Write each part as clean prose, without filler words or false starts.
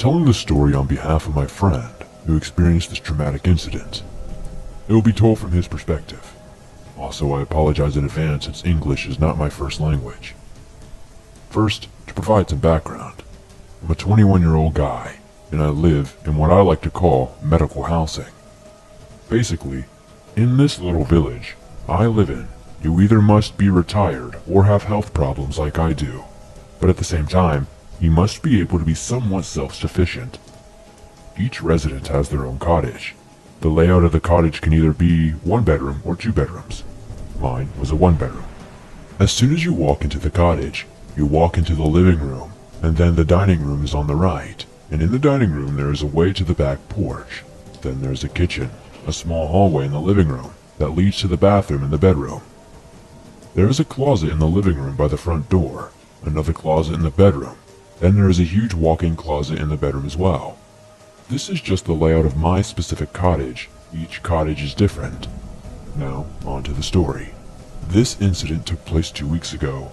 telling this story on behalf of my friend who experienced this traumatic incident. It will be told from his perspective. Also, I apologize in advance since English is not my first language. First, to provide some background, I'm a 21-year-old guy, and I live in what I like to call medical housing. Basically, in this little village I live in, you either must be retired or have health problems like I do, but at the same time, you must be able to be somewhat self-sufficient. Each resident has their own cottage. The layout of the cottage can either be 1 bedroom or 2 bedrooms. Mine was a 1 bedroom. As soon as you walk into the cottage, you walk into the living room, and then the dining room is on the right, and in the dining room there is a way to the back porch. Then there's a kitchen, a small hallway in the living room that leads to the bathroom and the bedroom. There is a closet in the living room by the front door, another closet in the bedroom, then there is a huge walk-in closet in the bedroom as well. This is just the layout of my specific cottage. Each cottage is different. Now, on to the story. This incident took place 2 weeks ago.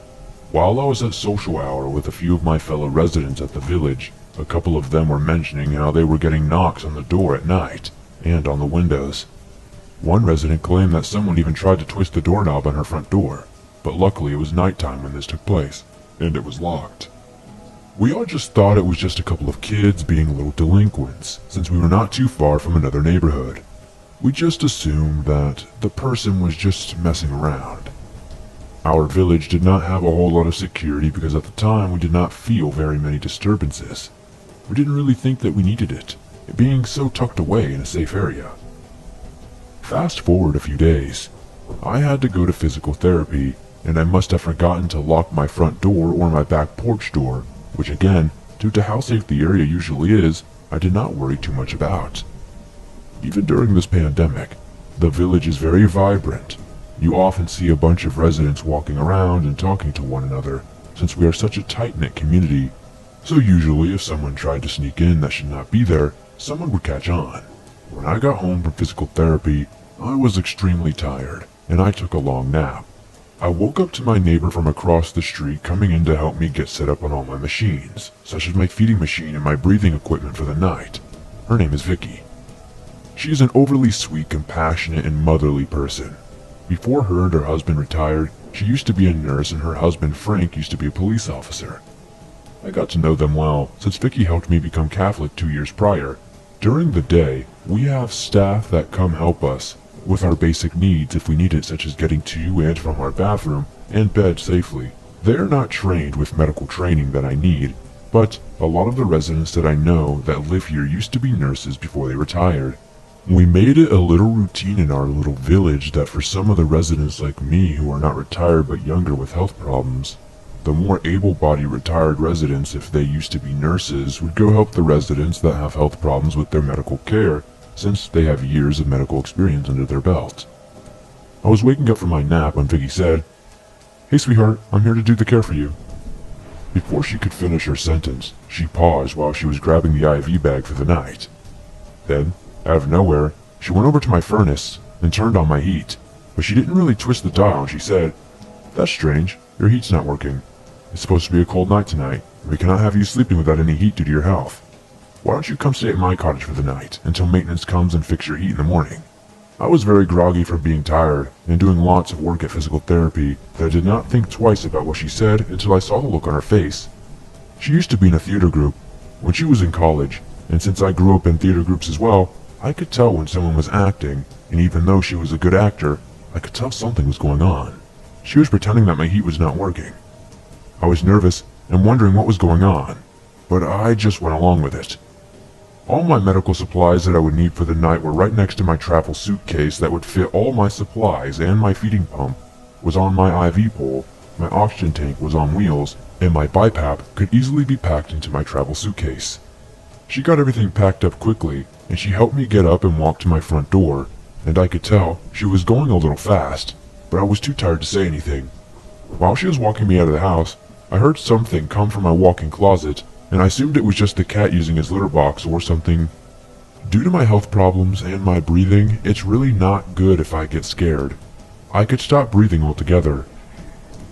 While I was at social hour with a few of my fellow residents at the village, a couple of them were mentioning how they were getting knocks on the door at night, and on the windows. One resident claimed that someone even tried to twist the doorknob on her front door, but luckily it was nighttime when this took place, and it was locked. We all just thought it was just a couple of kids being little delinquents, since we were not too far from another neighborhood. We just assumed that the person was just messing around. Our village did not have a whole lot of security because at the time we did not feel very many disturbances. We didn't really think that we needed it being so tucked away in a safe area. Fast forward a few days. I had to go to physical therapy, and I must have forgotten to lock my front door or my back porch door, which again, due to how safe the area usually is, I did not worry too much about. Even during this pandemic, the village is very vibrant. You often see a bunch of residents walking around and talking to one another, since we are such a tight-knit community. So usually if someone tried to sneak in that should not be there, someone would catch on. When I got home from physical therapy, I was extremely tired, and I took a long nap. I woke up to my neighbor from across the street coming in to help me get set up on all my machines, such as my feeding machine and my breathing equipment for the night. Her name is Vicky. She is an overly sweet, compassionate, and motherly person. Before her and her husband retired, she used to be a nurse and her husband Frank used to be a police officer. I got to know them well, since Vicky helped me become Catholic 2 years prior. During the day, we have staff that come help us with our basic needs if we need it, such as getting to and from our bathroom and bed safely. They are not trained with medical training that I need, but a lot of the residents that I know that live here used to be nurses before they retired. We made it a little routine in our little village that for some of the residents like me who are not retired but younger with health problems, the more able-bodied retired residents, if they used to be nurses, would go help the residents that have health problems with their medical care, since they have years of medical experience under their belt. I was waking up from my nap when Vicky said, "Hey sweetheart, I'm here to do the care for you." Before she could finish her sentence, she paused while she was grabbing the IV bag for the night. Then, out of nowhere, she went over to my furnace and turned on my heat, but she didn't really twist the dial and she said, "That's strange, your heat's not working. It's supposed to be a cold night tonight, and we cannot have you sleeping without any heat due to your health. Why don't you come stay at my cottage for the night, until maintenance comes and fix your heat in the morning?" I was very groggy from being tired, and doing lots of work at physical therapy, that I did not think twice about what she said until I saw the look on her face. She used to be in a theater group when she was in college, and since I grew up in theater groups as well, I could tell when someone was acting, and even though she was a good actor, I could tell something was going on. She was pretending that my heat was not working. I was nervous and wondering what was going on, but I just went along with it. All my medical supplies that I would need for the night were right next to my travel suitcase that would fit all my supplies, and my feeding pump was on my IV pole, my oxygen tank was on wheels, and my BiPAP could easily be packed into my travel suitcase. She got everything packed up quickly, and she helped me get up and walk to my front door, and I could tell she was going a little fast, but I was too tired to say anything. While she was walking me out of the house, I heard something come from my walk-in closet, and I assumed it was just the cat using his litter box or something. Due to my health problems and my breathing, it's really not good if I get scared. I could stop breathing altogether.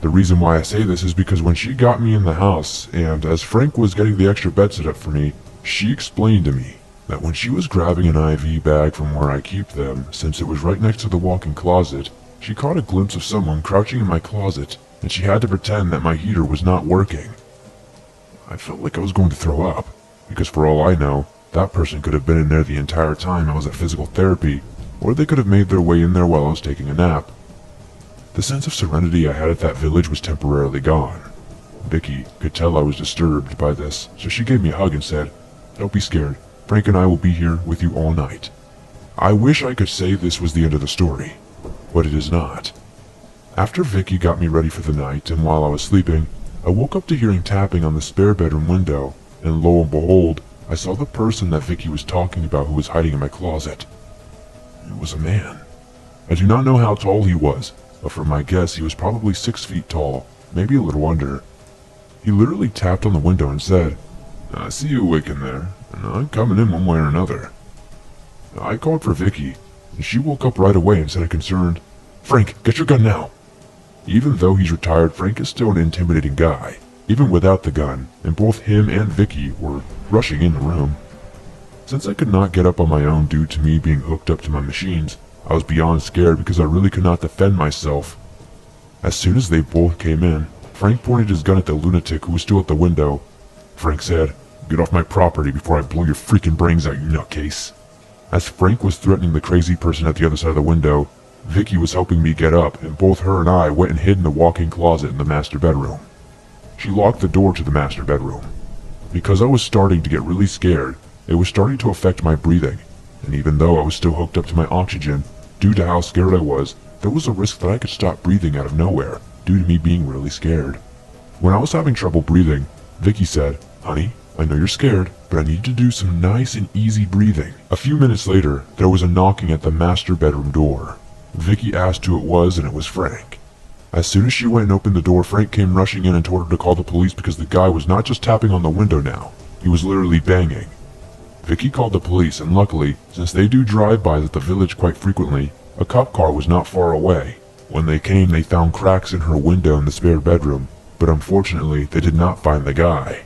The reason why I say this is because when she got me in the house, and as Frank was getting the extra bed set up for me, She explained to me that when she was grabbing an IV bag from where I keep them, since it was right next to the walk-in closet, she caught a glimpse of someone crouching in my closet, and she had to pretend that my heater was not working. I felt like I was going to throw up, because for all I know, that person could have been in there the entire time I was at physical therapy, or they could have made their way in there while I was taking a nap. The sense of serenity I had at that village was temporarily gone. Vicky could tell I was disturbed by this, so she gave me a hug and said, "Don't be scared. Frank and I will be here with you all night." I wish I could say this was the end of the story, but it is not. After Vicky got me ready for the night, and while I was sleeping, I woke up to hearing tapping on the spare bedroom window, and lo and behold, I saw the person that Vicky was talking about who was hiding in my closet. It was a man. I do not know how tall he was, but from my guess he was probably 6 feet tall, maybe a little under. He literally tapped on the window and said, "I see you awake in there, and I'm coming in one way or another." I called for Vicky, and she woke up right away and said concerned, "Frank, get your gun now." Even though he's retired, Frank is still an intimidating guy, even without the gun, and both him and Vicky were rushing in the room. Since I could not get up on my own due to me being hooked up to my machines, I was beyond scared because I really could not defend myself. As soon as they both came in, Frank pointed his gun at the lunatic who was still at the window. Frank said, "Get off my property before I blow your freaking brains out, you nutcase." As Frank was threatening the crazy person at the other side of the window, Vicky was helping me get up, and both her and I went and hid in the walk-in closet in the master bedroom. She locked the door to the master bedroom. Because I was starting to get really scared, it was starting to affect my breathing, and even though I was still hooked up to my oxygen, due to how scared I was, there was a risk that I could stop breathing out of nowhere, due to me being really scared. When I was having trouble breathing, Vicky said, "Honey, I know you're scared, but I need to do some nice and easy breathing." A few minutes later, there was a knocking at the master bedroom door. Vicky asked who it was, and it was Frank. As soon as she went and opened the door, Frank came rushing in and told her to call the police because the guy was not just tapping on the window now, he was literally banging. Vicky called the police, and luckily, since they do drive-bys at the village quite frequently, a cop car was not far away. When they came, they found cracks in her window in the spare bedroom, but unfortunately, they did not find the guy.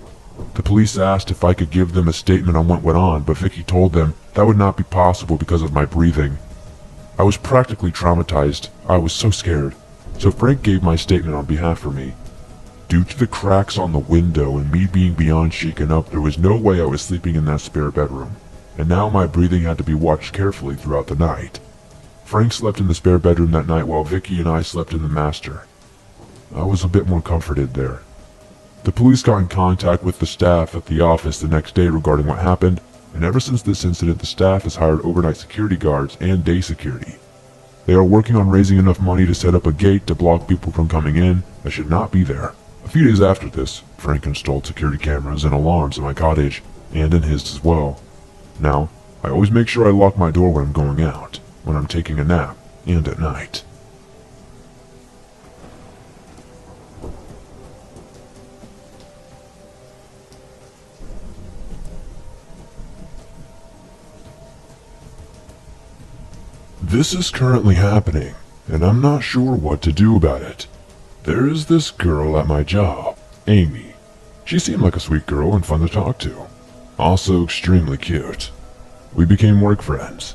The police asked if I could give them a statement on what went on, but Vicky told them that would not be possible because of my breathing. I was practically traumatized. I was so scared. So Frank gave my statement on behalf of me. Due to the cracks on the window and me being beyond shaken up, there was no way I was sleeping in that spare bedroom, and now my breathing had to be watched carefully throughout the night. Frank slept in the spare bedroom that night while Vicky and I slept in the master. I was a bit more comforted there. The police got in contact with the staff at the office the next day regarding what happened, and ever since this incident the staff has hired overnight security guards and day security. They are working on raising enough money to set up a gate to block people from coming in that should not be there. A few days after this, Frank installed security cameras and alarms in my cottage, and in his as well. Now, I always make sure I lock my door when I'm going out, when I'm taking a nap, and at night. This is currently happening, and I'm not sure what to do about it. There is this girl at my job, Amy. She seemed like a sweet girl and fun to talk to. Also extremely cute. We became work friends.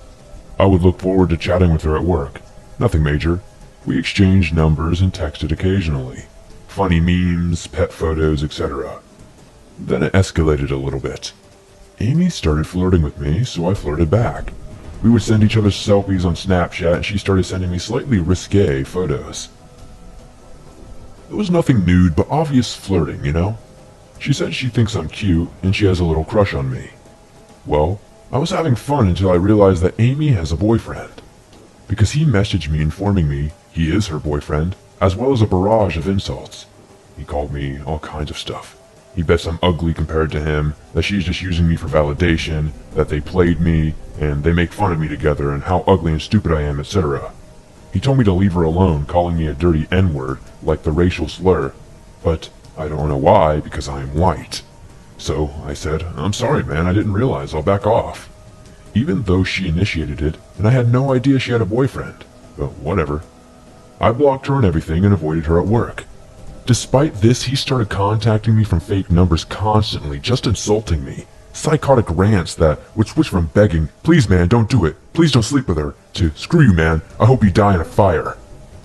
I would look forward to chatting with her at work. Nothing major. We exchanged numbers and texted occasionally. Funny memes, pet photos, etc. Then it escalated a little bit. Amy started flirting with me, so I flirted back. We would send each other selfies on Snapchat, and she started sending me slightly risque photos. It was nothing nude, but obvious flirting, you know? She said she thinks I'm cute, and she has a little crush on me. Well, I was having fun until I realized that Amy has a boyfriend. Because he messaged me informing me he is her boyfriend, as well as a barrage of insults. He called me all kinds of stuff. He bets I'm ugly compared to him, that she's just using me for validation, that they played me, and they make fun of me together and how ugly and stupid I am, etc. He told me to leave her alone, calling me a dirty N-word, like the racial slur. But I don't know why, because I am white. So I said, "I'm sorry man, I didn't realize, I'll back off." Even though she initiated it, and I had no idea she had a boyfriend. But whatever. I blocked her and everything and avoided her at work. Despite this, he started contacting me from fake numbers constantly, just insulting me, psychotic rants that would switch from begging, "Please man, don't do it, please don't sleep with her," to "Screw you man, I hope you die in a fire."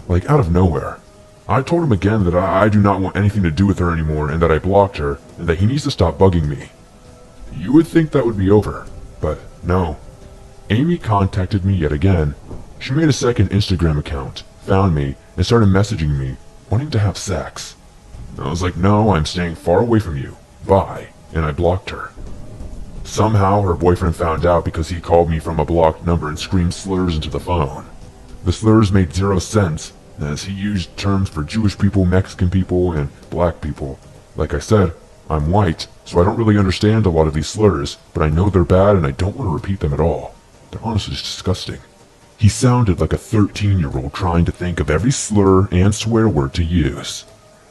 Like out of nowhere. I told him again that I do not want anything to do with her anymore and that I blocked her and that he needs to stop bugging me. You would think that would be over, but no. Amy contacted me yet again. She made a second Instagram account, found me, and started messaging me, wanting to have sex. I was like, "No, I'm staying far away from you. Bye," and I blocked her. Somehow her boyfriend found out because he called me from a blocked number and screamed slurs into the phone. The slurs made zero sense, as he used terms for Jewish people, Mexican people, and black people. Like I said, I'm white, so I don't really understand a lot of these slurs, but I know they're bad and I don't want to repeat them at all. They're honestly just disgusting. He sounded like a 13-year-old trying to think of every slur and swear word to use.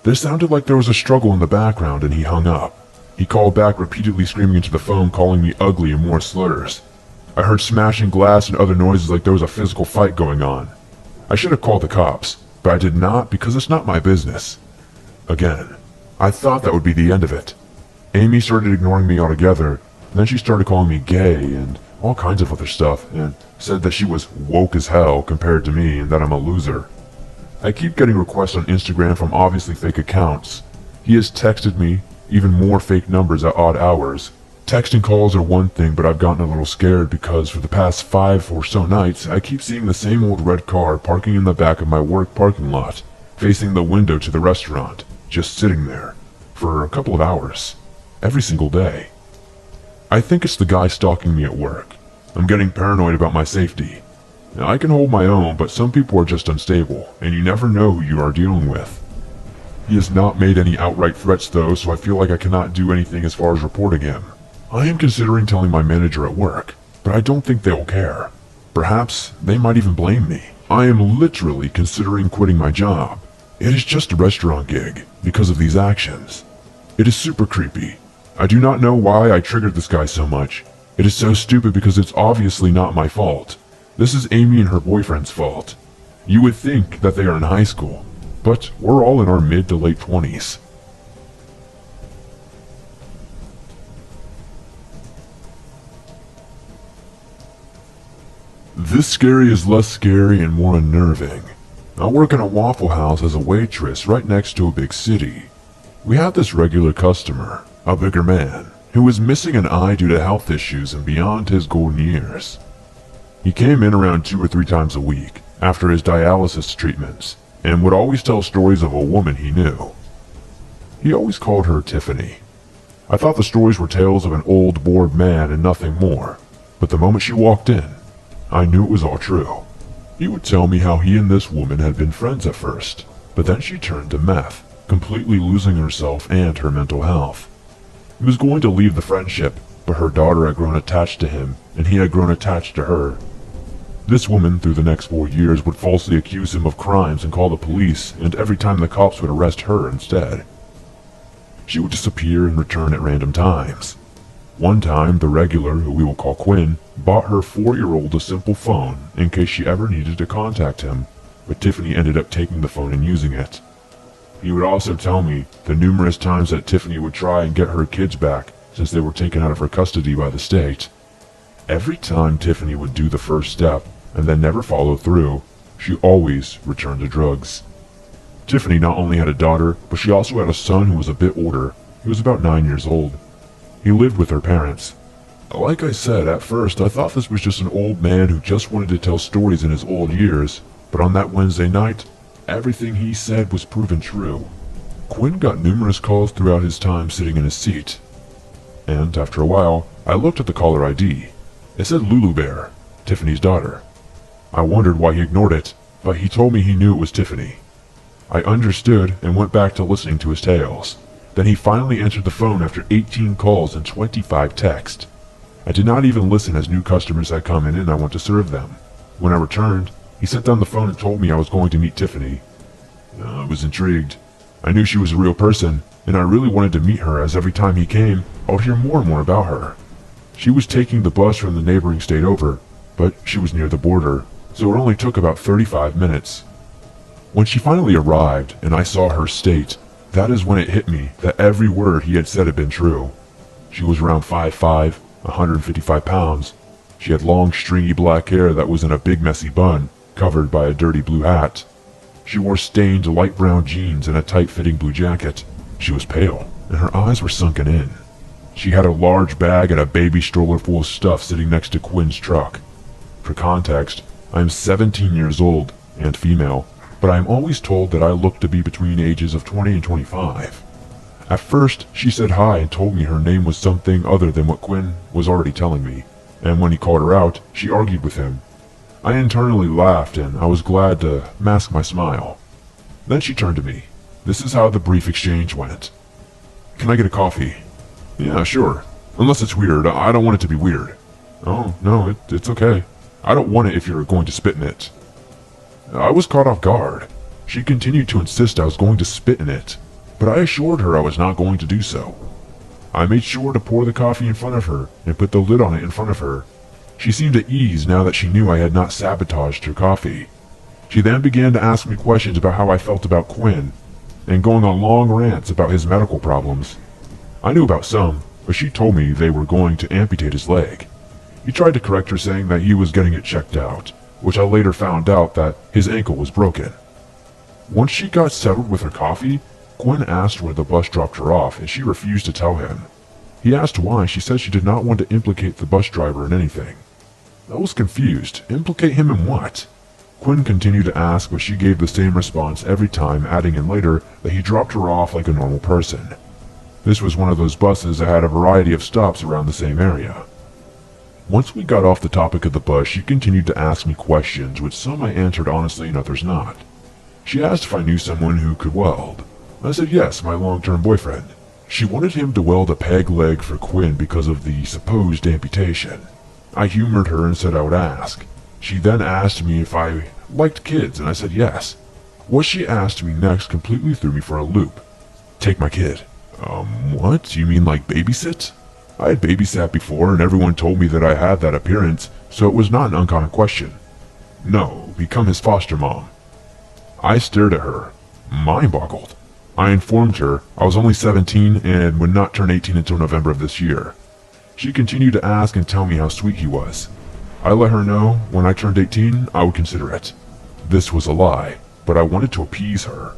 There sounded like there was a struggle in the background and he hung up. He called back, repeatedly screaming into the phone, calling me ugly and more slurs. I heard smashing glass and other noises like there was a physical fight going on. I should have called the cops, but I did not because it's not my business. Again, I thought that would be the end of it. Amy started ignoring me altogether, and then she started calling me gay and all kinds of other stuff, and said that she was woke as hell compared to me and that I'm a loser. I keep getting requests on Instagram from obviously fake accounts. He has texted me, even more fake numbers at odd hours. Texting calls are one thing, but I've gotten a little scared because for the past 5 or so nights, I keep seeing the same old red car parking in the back of my work parking lot, facing the window to the restaurant, just sitting there, for a couple of hours, every single day. I think it's the guy stalking me at work. I'm getting paranoid about my safety. Now, I can hold my own, but some people are just unstable, and you never know who you are dealing with. He has not made any outright threats though, so I feel like I cannot do anything as far as reporting him. I am considering telling my manager at work, but I don't think they will care. Perhaps they might even blame me. I am literally considering quitting my job. It is just a restaurant gig, because of these actions. It is super creepy. I do not know why I triggered this guy so much. It is so stupid because it's obviously not my fault. This is Amy and her boyfriend's fault. You would think that they are in high school, but we're all in our mid to late 20s. This scary is less scary and more unnerving. I work in a Waffle House as a waitress right next to a big city. We have this regular customer, a bigger man, who is missing an eye due to health issues and beyond his golden years. He came in around 2 or 3 times a week after his dialysis treatments and would always tell stories of a woman he knew. He always called her Tiffany. I thought the stories were tales of an old, bored man and nothing more, but the moment she walked in, I knew it was all true. He would tell me how he and this woman had been friends at first, but then she turned to meth, completely losing herself and her mental health. He was going to leave the friendship, but her daughter had grown attached to him, and he had grown attached to her. This woman, through the next 4 years, would falsely accuse him of crimes and call the police, and every time the cops would arrest her instead. She would disappear and return at random times. One time, the regular, who we will call Quinn, bought her 4-year-old a simple phone in case she ever needed to contact him, but Tiffany ended up taking the phone and using it. He would also tell me the numerous times that Tiffany would try and get her kids back since they were taken out of her custody by the state. Every time Tiffany would do the first step and then never follow through, she always returned to drugs. Tiffany not only had a daughter, but she also had a son who was a bit older. He was about 9 years old. He lived with her parents. Like I said, at first I thought this was just an old man who just wanted to tell stories in his old years, but on that Wednesday night, everything he said was proven true. Quinn got numerous calls throughout his time sitting in his seat. And after a while, I looked at the caller ID. It said Lulu Bear, Tiffany's daughter. I wondered why he ignored it, but he told me he knew it was Tiffany. I understood and went back to listening to his tales. Then he finally answered the phone after 18 calls and 25 texts. I did not even listen as new customers had come in and I went to serve them. When I returned, he set down the phone and told me I was going to meet Tiffany. I was intrigued. I knew she was a real person, and I really wanted to meet her as every time he came, I would hear more and more about her. She was taking the bus from the neighboring state over, but she was near the border, so it only took about 35 minutes. When she finally arrived and I saw her state, that is when it hit me that every word he had said had been true. She was around 5'5", 155 pounds. She had long stringy black hair that was in a big messy bun, covered by a dirty blue hat. She wore stained light brown jeans and a tight-fitting blue jacket. She was pale, and her eyes were sunken in. She had a large bag and a baby stroller full of stuff sitting next to Quinn's truck. For context, I am 17 years old and female, but I am always told that I look to be between ages of 20 and 25. At first, she said hi and told me her name was something other than what Quinn was already telling me, and when he called her out, she argued with him. I internally laughed, and I was glad to mask my smile. Then she turned to me. This is how the brief exchange went. "Can I get a coffee?" "Yeah, sure. Unless it's weird. I don't want it to be weird." "Oh, no, it's okay. I don't want it if you're going to spit in it." I was caught off guard. She continued to insist I was going to spit in it, but I assured her I was not going to do so. I made sure to pour the coffee in front of her and put the lid on it in front of her. She seemed at ease now that she knew I had not sabotaged her coffee. She then began to ask me questions about how I felt about Quinn, and going on long rants about his medical problems. I knew about some, but she told me they were going to amputate his leg. He tried to correct her, saying that he was getting it checked out, which I later found out that his ankle was broken. Once she got settled with her coffee, Quinn asked where the bus dropped her off, and she refused to tell him. He asked why. She said she did not want to implicate the bus driver in anything. I was confused. Implicate him in what? Quinn continued to ask, but she gave the same response every time, adding in later that he dropped her off like a normal person. This was one of those buses that had a variety of stops around the same area. Once we got off the topic of the bus, she continued to ask me questions, which some I answered honestly and others not. She asked if I knew someone who could weld. I said yes, my long-term boyfriend. She wanted him to weld a peg leg for Quinn because of the supposed amputation. I humored her and said I would ask. She then asked me if I liked kids, and I said yes. What she asked me next completely threw me for a loop. "Take my kid." What? You mean like babysit? I had babysat before, and everyone told me that I had that appearance, so it was not an uncommon question. "No, become his foster mom." I stared at her, mind-boggled. I informed her I was only 17 and would not turn 18 until November of this year. She continued to ask and tell me how sweet he was. I let her know when I turned 18 I would consider it. This was a lie, but I wanted to appease her.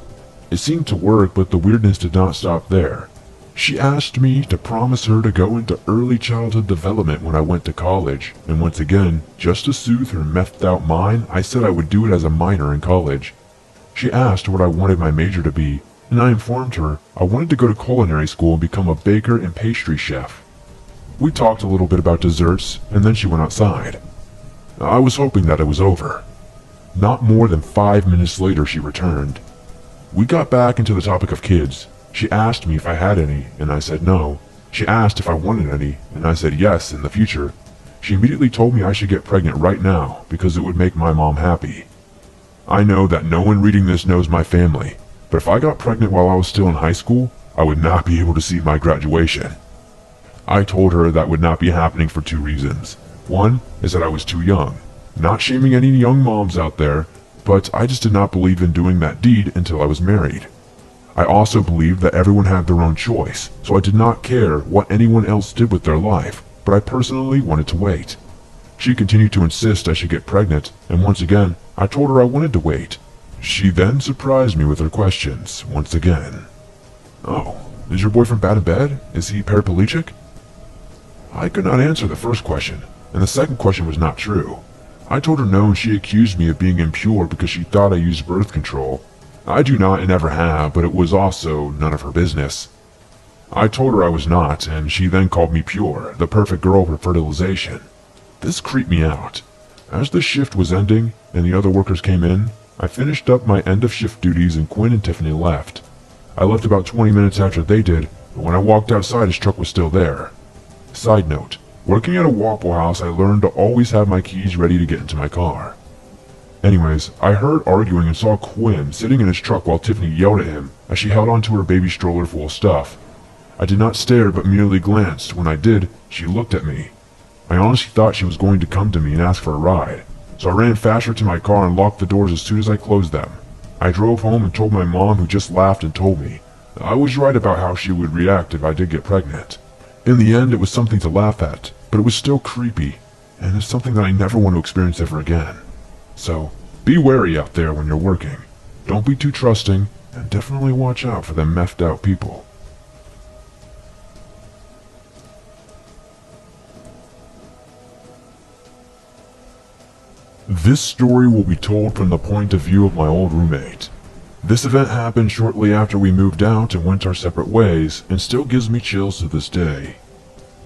It seemed to work, but the weirdness did not stop there. She asked me to promise her to go into early childhood development when I went to college, and once again, just to soothe her methed out mind, I said I would do it as a minor in college. She asked what I wanted my major to be, and I informed her I wanted to go to culinary school and become a baker and pastry chef. We talked a little bit about desserts, and then she went outside. I was hoping that it was over. Not more than 5 minutes later she returned. We got back into the topic of kids. She asked me if I had any, and I said no. She asked if I wanted any, and I said yes in the future. She immediately told me I should get pregnant right now because it would make my mom happy. I know that no one reading this knows my family, but if I got pregnant while I was still in high school, I would not be able to see my graduation. I told her that would not be happening for 2 reasons. One is that I was too young. Not shaming any young moms out there, but I just did not believe in doing that deed until I was married. I also believed that everyone had their own choice, so I did not care what anyone else did with their life, but I personally wanted to wait. She continued to insist I should get pregnant, and once again, I told her I wanted to wait. She then surprised me with her questions, once again. "Oh, is your boyfriend bad in bed? Is he paraplegic?" I could not answer the first question, and the second question was not true. I told her no, and she accused me of being impure because she thought I used birth control. I do not and never have, but it was also none of her business. I told her I was not, and she then called me pure, the perfect girl for fertilization. This creeped me out. As the shift was ending and the other workers came in, I finished up my end of shift duties and Quinn and Tiffany left. I left about 20 minutes after they did, but when I walked outside his truck was still there. Side note, working at a Waffle House I learned to always have my keys ready to get into my car. Anyways, I heard arguing and saw Quinn sitting in his truck while Tiffany yelled at him as she held onto her baby stroller full of stuff. I did not stare but merely glanced. When I did, she looked at me. I honestly thought she was going to come to me and ask for a ride, so I ran faster to my car and locked the doors as soon as I closed them. I drove home and told my mom, who just laughed and told me that I was right about how she would react if I did get pregnant. In the end, it was something to laugh at, but it was still creepy, and it's something that I never want to experience ever again. So, be wary out there when you're working. Don't be too trusting, and definitely watch out for them meffed out people. This story will be told from the point of view of my old roommate. This event happened shortly after we moved out and went our separate ways, and still gives me chills to this day.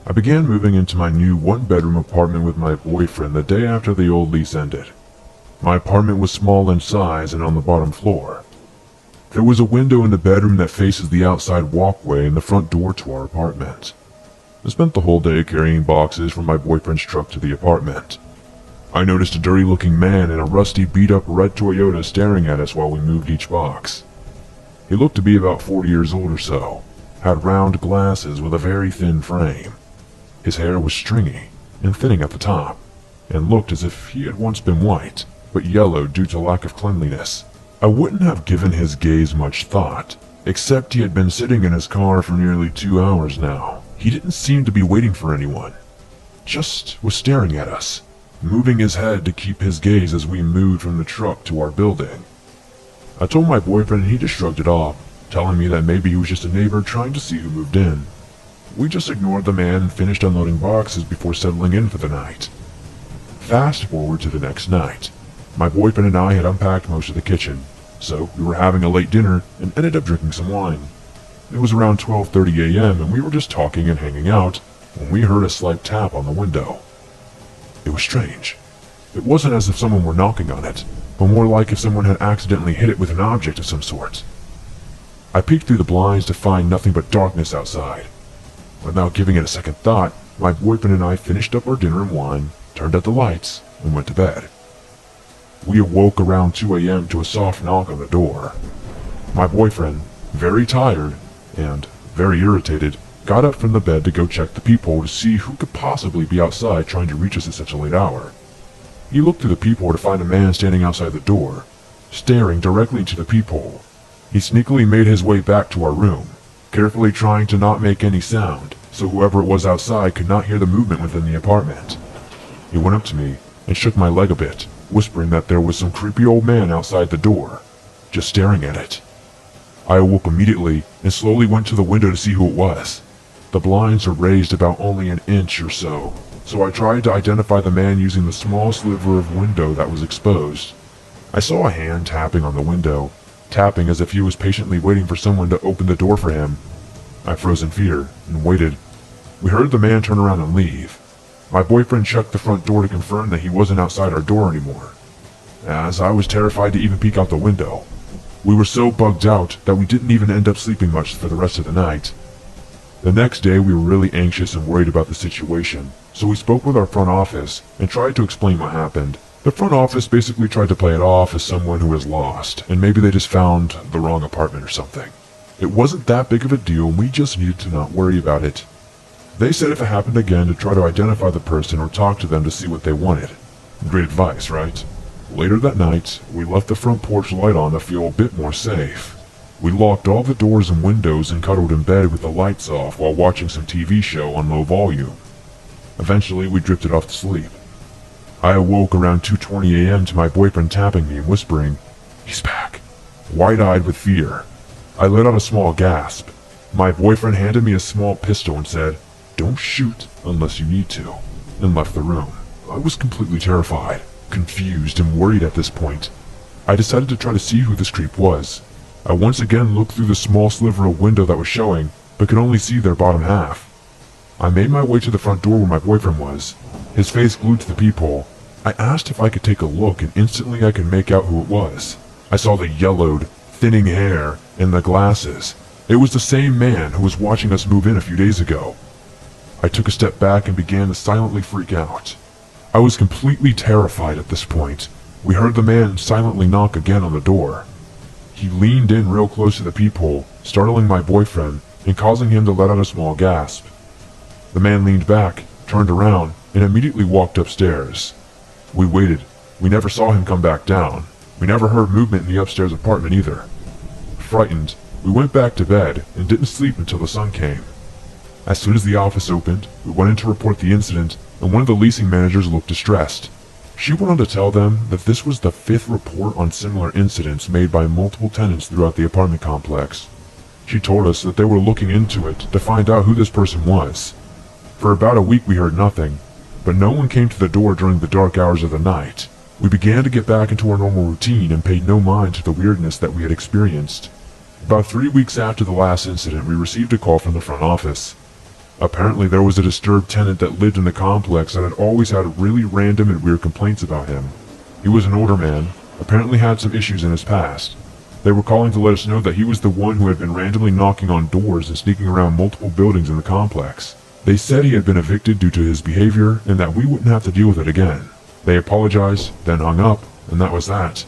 I began moving into my new one-bedroom apartment with my boyfriend the day after the old lease ended. My apartment was small in size and on the bottom floor. There was a window in the bedroom that faces the outside walkway and the front door to our apartment. I spent the whole day carrying boxes from my boyfriend's truck to the apartment. I noticed a dirty-looking man in a rusty, beat-up red Toyota staring at us while we moved each box. He looked to be about 40 years old or so, had round glasses with a very thin frame. His hair was stringy and thinning at the top, and looked as if he had once been white, but yellowed due to lack of cleanliness. I wouldn't have given his gaze much thought, except he had been sitting in his car for nearly 2 hours now. He didn't seem to be waiting for anyone, just was staring at us, moving his head to keep his gaze as we moved from the truck to our building. I told my boyfriend and he just shrugged it off, telling me that maybe he was just a neighbor trying to see who moved in. We just ignored the man and finished unloading boxes before settling in for the night. Fast forward to the next night. My boyfriend and I had unpacked most of the kitchen, so we were having a late dinner and ended up drinking some wine. It was around 12:30 a.m. and we were just talking and hanging out when we heard a slight tap on the window. It was strange. It wasn't as if someone were knocking on it, but more like if someone had accidentally hit it with an object of some sort. I peeked through the blinds to find nothing but darkness outside. Without giving it a second thought, my boyfriend and I finished up our dinner and wine, turned out the lights, and went to bed. We awoke around 2 a.m. to a soft knock on the door. My boyfriend, very tired and very irritated, got up from the bed to go check the peephole to see who could possibly be outside trying to reach us at such a late hour. He looked through the peephole to find a man standing outside the door, staring directly into the peephole. He sneakily made his way back to our room, carefully trying to not make any sound, so whoever it was outside could not hear the movement within the apartment. He went up to me and shook my leg a bit, whispering that there was some creepy old man outside the door, just staring at it. I awoke immediately and slowly went to the window to see who it was. The blinds were raised about only an inch or so I tried to identify the man using the small sliver of window that was exposed. I saw a hand tapping on the window, tapping as if he was patiently waiting for someone to open the door for him. I froze in fear and waited. We heard the man turn around and leave. My boyfriend checked the front door to confirm that he wasn't outside our door anymore, as I was terrified to even peek out the window. We were so bugged out that we didn't even end up sleeping much for the rest of the night. The next day we were really anxious and worried about the situation, so we spoke with our front office and tried to explain what happened. The front office basically tried to play it off as someone who was lost, and maybe they just found the wrong apartment or something. It wasn't that big of a deal and we just needed to not worry about it. They said if it happened again to try to identify the person or talk to them to see what they wanted. Great advice, right? Later that night, we left the front porch light on to feel a bit more safe. We locked all the doors and windows and cuddled in bed with the lights off while watching some TV show on low volume. Eventually, we drifted off to sleep. I awoke around 2:20 a.m. to my boyfriend tapping me and whispering, "He's back," wide-eyed with fear. I let out a small gasp. My boyfriend handed me a small pistol and said, "Don't shoot unless you need to," and left the room. I was completely terrified, confused, and worried at this point. I decided to try to see who this creep was. I once again looked through the small sliver of window that was showing, but could only see their bottom half. I made my way to the front door where my boyfriend was, his face glued to the peephole. I asked if I could take a look, and instantly I could make out who it was. I saw the yellowed, thinning hair and the glasses. It was the same man who was watching us move in a few days ago. I took a step back and began to silently freak out. I was completely terrified at this point. We heard the man silently knock again on the door. He leaned in real close to the peephole, startling my boyfriend and causing him to let out a small gasp. The man leaned back, turned around, and immediately walked upstairs. We waited. We never saw him come back down. We never heard movement in the upstairs apartment either. Frightened, we went back to bed and didn't sleep until the sun came. As soon as the office opened, we went in to report the incident, and one of the leasing managers looked distressed. She went on to tell them that this was the 5th report on similar incidents made by multiple tenants throughout the apartment complex. She told us that they were looking into it to find out who this person was. For about a week we heard nothing, but no one came to the door during the dark hours of the night. We began to get back into our normal routine and paid no mind to the weirdness that we had experienced. About 3 weeks after the last incident, we received a call from the front office. Apparently there was a disturbed tenant that lived in the complex that had always had really random and weird complaints about him. He was an older man, apparently had some issues in his past. They were calling to let us know that he was the one who had been randomly knocking on doors and sneaking around multiple buildings in the complex. They said he had been evicted due to his behavior and that we wouldn't have to deal with it again. They apologized, then hung up, and that was that.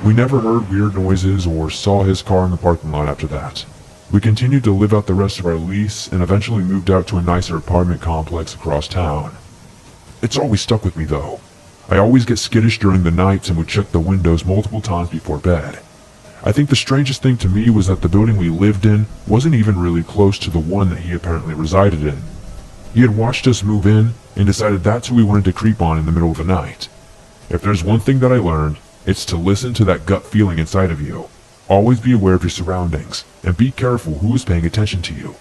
We never heard weird noises or saw his car in the parking lot after that. We continued to live out the rest of our lease and eventually moved out to a nicer apartment complex across town. It's always stuck with me though. I always get skittish during the nights and would check the windows multiple times before bed. I think the strangest thing to me was that the building we lived in wasn't even really close to the one that he apparently resided in. He had watched us move in and decided that's who we wanted to creep on in the middle of the night. If there's one thing that I learned, it's to listen to that gut feeling inside of you. Always be aware of your surroundings, and be careful who is paying attention to you.